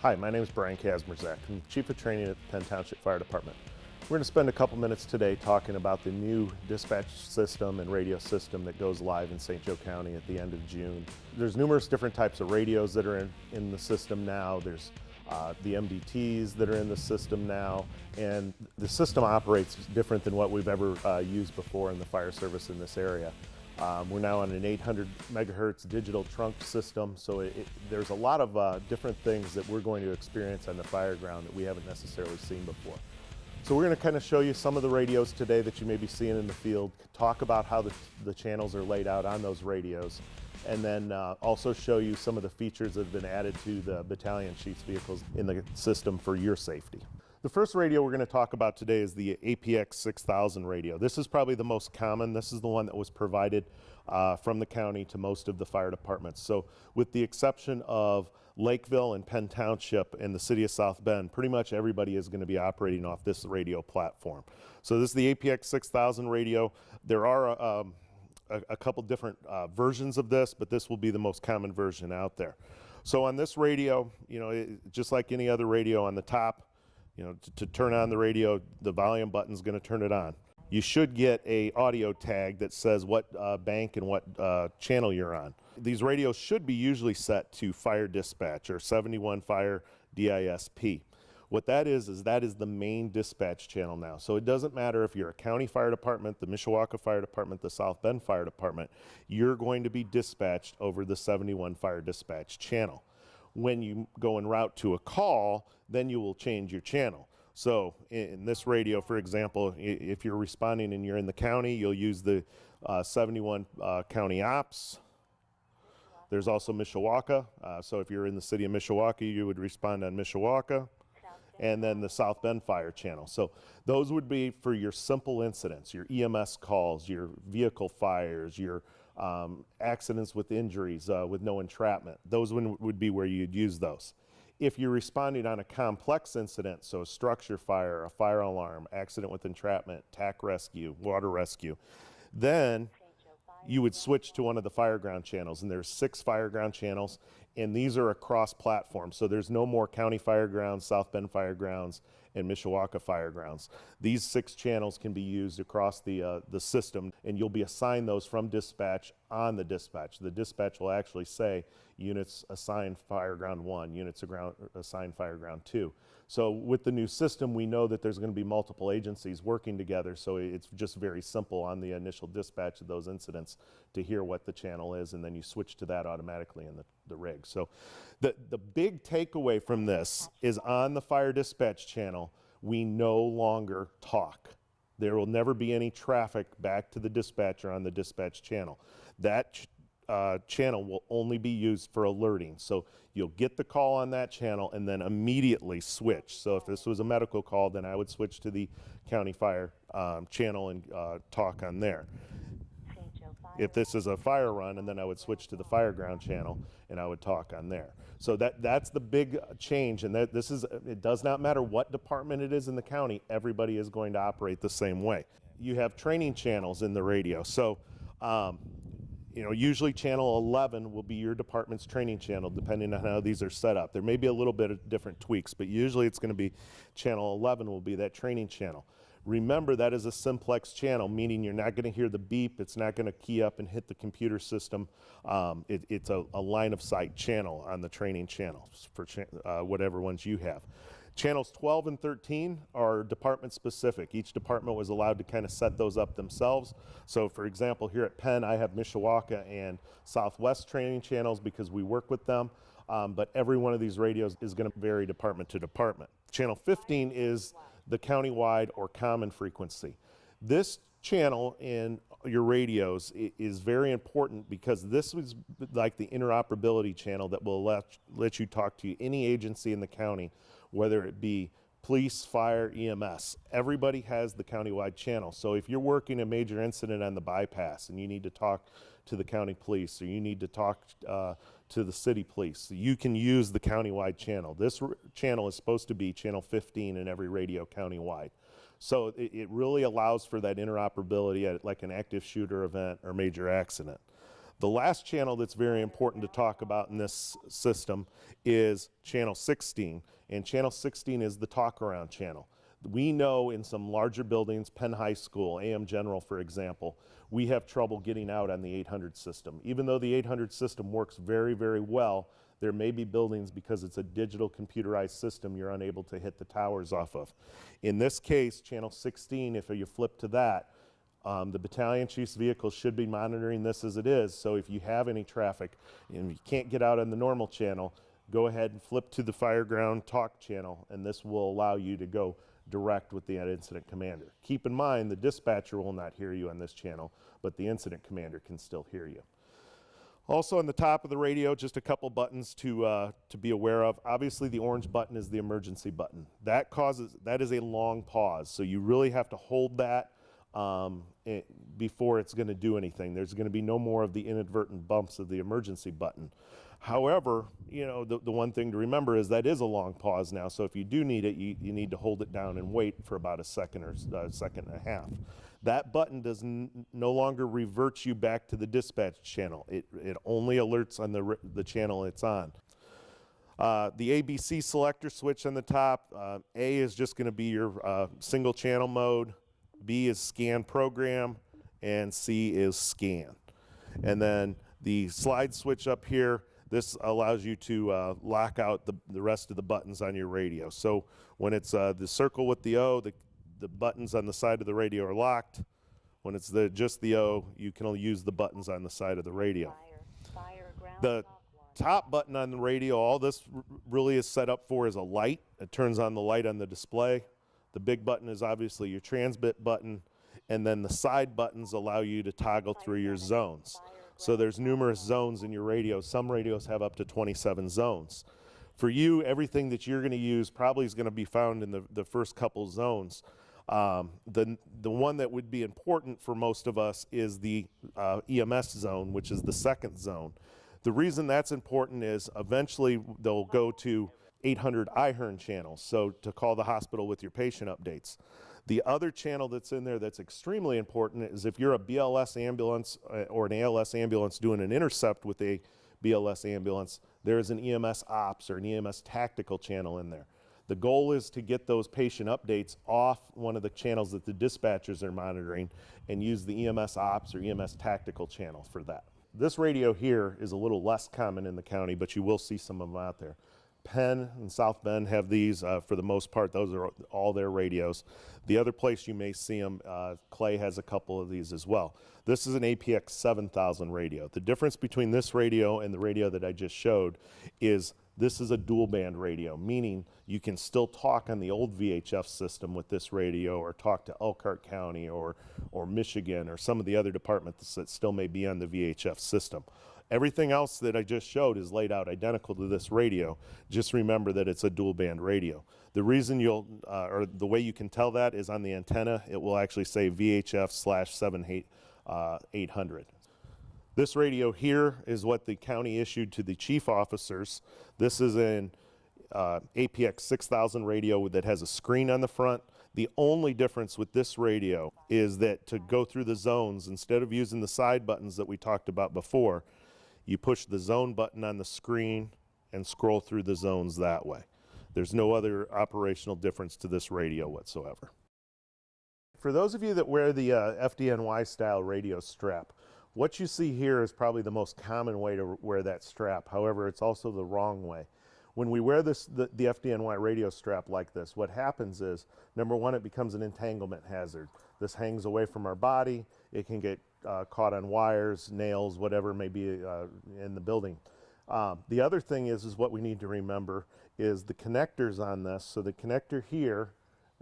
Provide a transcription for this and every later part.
Hi, my name is Brian Kazmierzak. I'm Chief of Training at the Penn Township Fire Department. We're going to spend a couple minutes today talking about the new dispatch system and radio system that goes live in St. Joe County at the end of June. There's numerous different types of radios that are in the system now. There's the MDTs that are in the system now, and the system operates different than what we've ever used before in the fire service in this area. We're now on an 800 megahertz digital trunk system, so there's a lot of different things that we're going to experience on the fire ground that we haven't necessarily seen before. So we're going to kind of show you some of the radios today that you may be seeing in the field, talk about how the channels are laid out on those radios, and then also show you some of the features that have been added to the battalion chief's vehicles in the system for your safety. The first radio we're going to talk about today is the APX 6000 radio. This is probably the most common. This is the one that was provided from the county to most of the fire departments. So with the exception of Lakeville and Penn Township and the city of South Bend, pretty much everybody is going to be operating off this radio platform. So this is the APX 6000 radio. There are a couple different versions of this, but this will be the most common version out there. So on this radio, just like any other radio, on the top, to turn on the radio, the volume button is going to turn it on. You should get a audio tag that says what bank and what channel you're on. These radios should be usually set to fire dispatch or 71 fire DISP. What that is that is the main dispatch channel now. So it doesn't matter if you're a county fire department, the Mishawaka Fire Department, the South Bend Fire Department, you're going to be dispatched over the 71 fire dispatch channel. When you go en route to a call, then you will change your channel. So in this radio, for example, if you're responding and you're in the county, you'll use the 71 county ops. There's also Mishawaka. So if you're in the city of Mishawaka, you would respond on Mishawaka. And then the South Bend Fire channel. So those would be for your simple incidents, your EMS calls, your vehicle fires, your accidents with injuries with no entrapment. Those would be where you'd use those. If you're responding on a complex incident, so a structure fire, a fire alarm, accident with entrapment, TAC rescue, water rescue, then you would switch to one of the fireground channels, and there's 6 fireground channels, and these are across platforms. So there's no more county firegrounds, South Bend firegrounds, and Mishawaka firegrounds. These 6 channels can be used across the system, and you'll be assigned those from dispatch on the dispatch. The dispatch will actually say units assigned fireground 1, units assigned fireground 2. So with the new system, we know that there's going to be multiple agencies working together, so it's just very simple on the initial dispatch of those incidents to hear what the channel is, and then you switch to that automatically in the rig. So the big takeaway from this is on the fire dispatch channel, we no longer talk. There will never be any traffic back to the dispatcher on the dispatch channel. That channel will only be used for alerting. So you'll get the call on that channel and then immediately switch. So if this was a medical call, then I would switch to the county fire channel and talk on there. If this is a fire run, and then I would switch to the fireground channel and I would talk on there. So that's the big change, and it does not matter what department it is in the county, everybody is going to operate the same way. You have training channels in the radio. So usually channel 11 will be your department's training channel, depending on how these are set up. There may be a little bit of different tweaks, but usually it's going to be channel 11 will be that training channel. Remember, that is a simplex channel, meaning you're not going to hear the beep. It's not going to key up and hit the computer system. It's a line of sight channel on the training channels for whatever ones you have. Channels 12 and 13 are department specific. Each department was allowed to kind of set those up themselves. So for example, here at Penn, I have Mishawaka and Southwest training channels because we work with them. But every one of these radios is going to vary department to department. Channel 15 is the countywide or common frequency. This channel in your radios is very important because this was like the interoperability channel that will let you talk to any agency in the county, whether it be police, fire, EMS. Everybody has the countywide channel. So if you're working a major incident on the bypass and you need to talk to the county police or you need to talk to the city police, you can use the countywide channel. This channel is supposed to be channel 15 in every radio countywide. So it really allows for that interoperability at like an active shooter event or major accident. The last channel that's very important to talk about in this system is channel 16, and channel 16 is the talk around channel. We know in some larger buildings, Penn High School, AM General for example, we have trouble getting out on the 800 system. Even though the 800 system works very, very well, there may be buildings, because it's a digital computerized system, you're unable to hit the towers off of. In this case, channel 16, if you flip to that, the battalion chief's vehicle should be monitoring this as it is, so if you have any traffic and you can't get out on the normal channel, go ahead and flip to the Fireground talk channel, and this will allow you to go direct with the incident commander. Keep in mind, the dispatcher will not hear you on this channel, but the incident commander can still hear you. Also on the top of the radio, just a couple buttons to be aware of. Obviously the orange button is the emergency button. That is a long pause, so you really have to hold that before it's going to do anything. There's going to be no more of the inadvertent bumps of the emergency button. However, you know, the one thing to remember is that is a long pause now, so if you do need it, you need to hold it down and wait for about a second or a second and a half. That button does no longer revert you back to the dispatch channel. It only alerts on the channel it's on. The ABC selector switch on the top, A is just going to be your single channel mode, B is scan program, and C is scan. And then the slide switch up here, this allows you to lock out the rest of the buttons on your radio. So when it's the circle with the O, the buttons on the side of the radio are locked. When it's just the O, you can only use the buttons on the side of the radio. The top button on the radio, all this really is set up for is a light. It turns on the light on the display. The big button is obviously your transmit button, and then the side buttons allow you to toggle through your zones. So there's numerous zones in your radio. Some radios have up to 27 zones. For you, everything that you're going to use probably is going to be found in the first couple zones. The one that would be important for most of us is the EMS zone, which is the second zone. The reason that's important is eventually they'll go to 800 IHERN channels, so to call the hospital with your patient updates. The other channel that's in there that's extremely important is if you're a BLS ambulance or an ALS ambulance doing an intercept with a BLS ambulance, there is an EMS ops or an EMS tactical channel in there. The goal is to get those patient updates off one of the channels that the dispatchers are monitoring and use the EMS ops or EMS tactical channel for that. This radio here is a little less common in the county, but you will see some of them out there. Penn and South Bend have these for the most part. Those are all their radios. The other place you may see them, Clay has a couple of these as well. This is an APX 7000 radio. The difference between this radio and the radio that I just showed is this is a dual band radio, meaning you can still talk on the old VHF system with this radio or talk to Elkhart County or Michigan or some of the other departments that still may be on the VHF system. Everything else that I just showed is laid out identical to this radio. Just remember that it's a dual band radio. The reason or the way you can tell that is on the antenna, it will actually say VHF/7800. This radio here is what the county issued to the chief officers. This is an APX 6000 radio that has a screen on the front. The only difference with this radio is that to go through the zones, instead of using the side buttons that we talked about before, you push the zone button on the screen and scroll through the zones that way. There's no other operational difference to this radio whatsoever. For those of you that wear the FDNY style radio strap, what you see here is probably the most common way to wear that strap. However, it's also the wrong way. When we wear the FDNY radio strap like this, what happens is, number one, it becomes an entanglement hazard. This hangs away from our body. It can get caught on wires, nails, whatever may be in the building. The other thing is what we need to remember is the connectors on this. So the connector here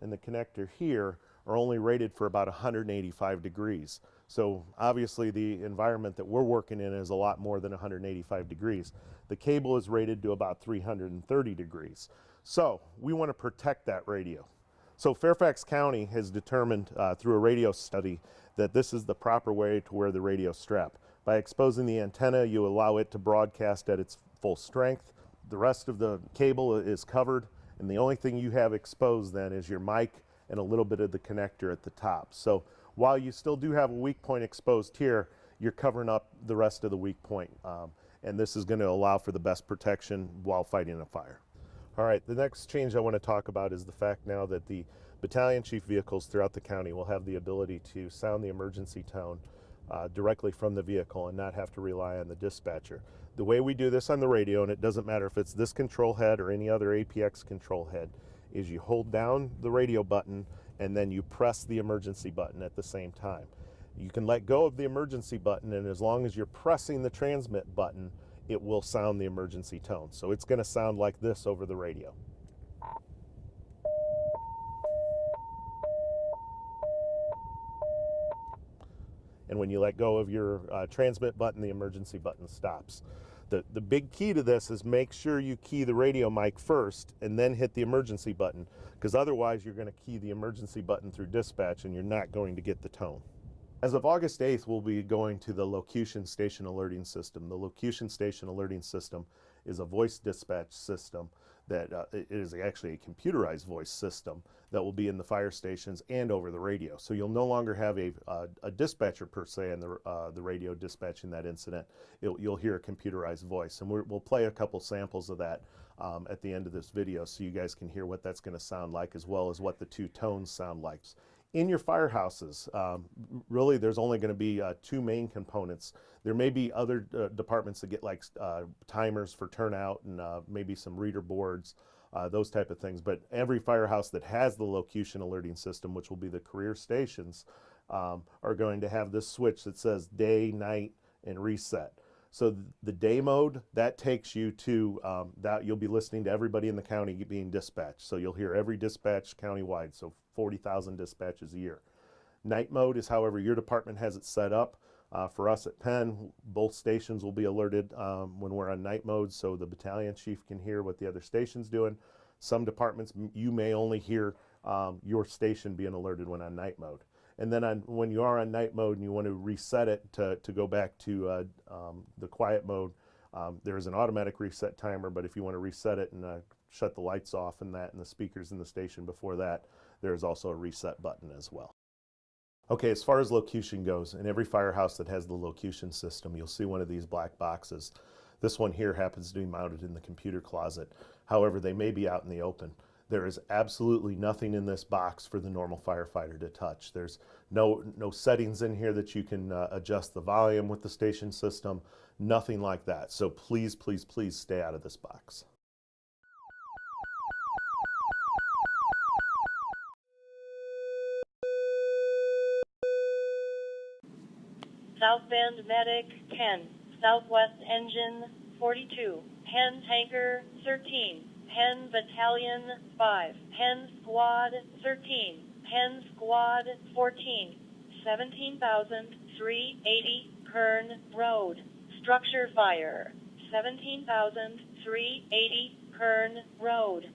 and the connector here are only rated for about 185 degrees. So obviously the environment that we're working in is a lot more than 185 degrees. The cable is rated to about 330 degrees. So we want to protect that radio. So Fairfax County has determined through a radio study that this is the proper way to wear the radio strap. By exposing the antenna, you allow it to broadcast at its full strength. The rest of the cable is covered, and the only thing you have exposed then is your mic and a little bit of the connector at the top. So while you still do have a weak point exposed here, you're covering up the rest of the weak point. And this is going to allow for the best protection while fighting a fire. All right, the next change I want to talk about is the fact now that the battalion chief vehicles throughout the county will have the ability to sound the emergency tone directly from the vehicle and not have to rely on the dispatcher. The way we do this on the radio, and it doesn't matter if it's this control head or any other APX control head, is you hold down the radio button and then you press the emergency button at the same time. You can let go of the emergency button, and as long as you're pressing the transmit button, it will sound the emergency tone. So it's going to sound like this over the radio. And when you let go of your transmit button, the emergency button stops. The big key to this is make sure you key the radio mic first and then hit the emergency button, because otherwise you're going to key the emergency button through dispatch and you're not going to get the tone. As of August 8th, we'll be going to the Locution Station Alerting System. The Locution Station Alerting System is a voice dispatch system that it is actually a computerized voice system that will be in the fire stations and over the radio. So you'll no longer have a dispatcher per se in the radio dispatching that incident. You'll hear a computerized voice, and we'll play a couple samples of that at the end of this video so you guys can hear what that's going to sound like, as well as what the two tones sound like. In your firehouses, really there's only going to be two main components. There may be other departments that get like timers for turnout and maybe some reader boards, those type of things. But every firehouse that has the locution alerting system, which will be the career stations, are going to have this switch that says day, night, and reset. So the day mode, that takes you to that you'll be listening to everybody in the county being dispatched. So you'll hear every dispatch countywide, so 40,000 dispatches a year. Night mode is however your department has it set up. For us at Penn, both stations will be alerted when we're on night mode, so the battalion chief can hear what the other station's doing. Some departments, you may only hear your station being alerted when on night mode. And then when you are on night mode and you want to reset it to go back to the quiet mode, there is an automatic reset timer, but if you want to reset it and shut the lights off and the speakers in the station before that, there is also a reset button as well. Okay, as far as locution goes, in every firehouse that has the locution system, you'll see one of these black boxes. This one here happens to be mounted in the computer closet. However, they may be out in the open. There is absolutely nothing in this box for the normal firefighter to touch. There's no settings in here that you can adjust the volume with the station system, nothing like that. So please, please, please stay out of this box. South Bend Medic 10, Southwest Engine 42, Penn Tanker 13, Penn Battalion 5, Penn Squad 13, Penn Squad 14, 17,380 Kern Road. Structure fire, 17,380 Kern Road.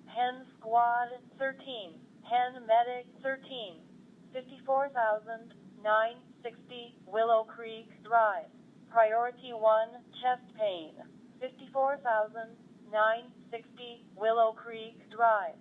Penn Squad 13, Penn Medic 13, 54,960 Willow Creek Drive. Priority 1, chest pain, 54,960 Willow Creek Drive.